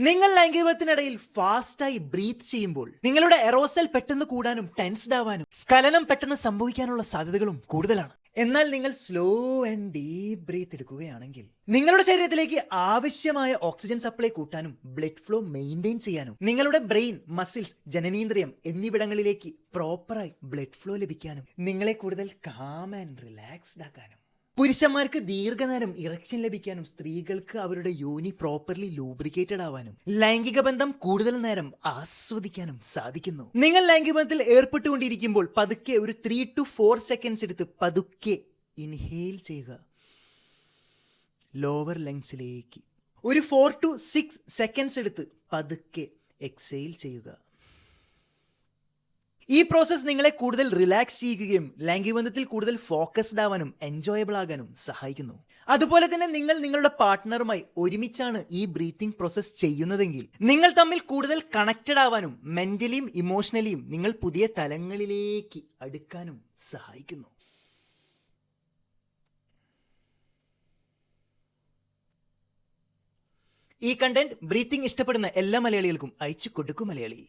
നിങ്ങൾ ലൈംഗികത്തിനിടയിൽ ഫാസ്റ്റായി ബ്രീത്ത് ചെയ്യുമ്പോൾ നിങ്ങളുടെ എറോസൽ പെട്ടെന്ന് കൂടാനും ടെൻസ്ഡ് ആവാനും സ്ഖലനം പെട്ടെന്ന് സംഭവിക്കാനുള്ള സാധ്യതകളും കൂടുതലാണ്. എന്നാൽ നിങ്ങൾ സ്ലോ ആൻഡ് ഡീപ് ബ്രീത്ത് എടുക്കുകയാണെങ്കിൽ നിങ്ങളുടെ ശരീരത്തിലേക്ക് ആവശ്യമായ ഓക്സിജൻ സപ്ലൈ കൂട്ടാനും ബ്ലഡ് ഫ്ലോ മെയിൻറ്റെയിൻ ചെയ്യാനും നിങ്ങളുടെ ബ്രെയിൻ, മസിൽസ്, ജനനേന്ദ്രിയം എന്നിവിടങ്ങളിലേക്ക് പ്രോപ്പറായി ബ്ലഡ് ഫ്ലോ ലഭിക്കാനും നിങ്ങളെ കൂടുതൽ കാം ആൻഡ് റിലാക്സ്ഡ് ആക്കാനും പുരുഷന്മാർക്ക് ദീർഘനേരം ഇറക്ഷൻ ലഭിക്കാനും സ്ത്രീകൾക്ക് അവരുടെ യോനി പ്രോപ്പർലി ലൂബ്രിക്കേറ്റഡ് ആവാനും ലൈംഗിക ബന്ധം കൂടുതൽ നേരം ആസ്വദിക്കാനും സാധിക്കുന്നു. നിങ്ങൾ ലൈംഗിക ബന്ധത്തിൽ ഏർപ്പെട്ടുകൊണ്ടിരിക്കുമ്പോൾ പതുക്കെ ഒരു 3 to 4 സെക്കൻഡ്സ് എടുത്ത് പതുക്കെ ഇൻഹേൽ ചെയ്യുക. ലോവർ ലങ്സിലേക്ക് ഒരു 4 to 6 സെക്കൻഡ്സ് എടുത്ത് പതുക്കെ എക്സെയിൽ ചെയ്യുക. ഈ പ്രോസസ് നിങ്ങളെ കൂടുതൽ റിലാക്സ് ചെയ്യുകയും ലൈംഗിക ബന്ധത്തിൽ കൂടുതൽ ഫോക്കസ്ഡ് ആവാനും എൻജോയബിൾ ആകാനും സഹായിക്കുന്നു. അതുപോലെ തന്നെ നിങ്ങൾ നിങ്ങളുടെ പാർട്ട്ണറുമായി ഒരുമിച്ചാണ് ഈ ബ്രീത്തിങ് പ്രോസസ് ചെയ്യുന്നതെങ്കിൽ നിങ്ങൾ തമ്മിൽ കൂടുതൽ കണക്റ്റഡ് ആവാനും മെന്റലിയും ഇമോഷണലിയും നിങ്ങൾ പുതിയ തലങ്ങളിലേക്ക് അടുക്കാനും സഹായിക്കുന്നു. ഈ കണ്ടന്റ് ബ്രീത്തിങ് ഇഷ്ടപ്പെടുന്ന എല്ലാ മലയാളികൾക്കും അയച്ചു കൊടുക്കും മലയാളി.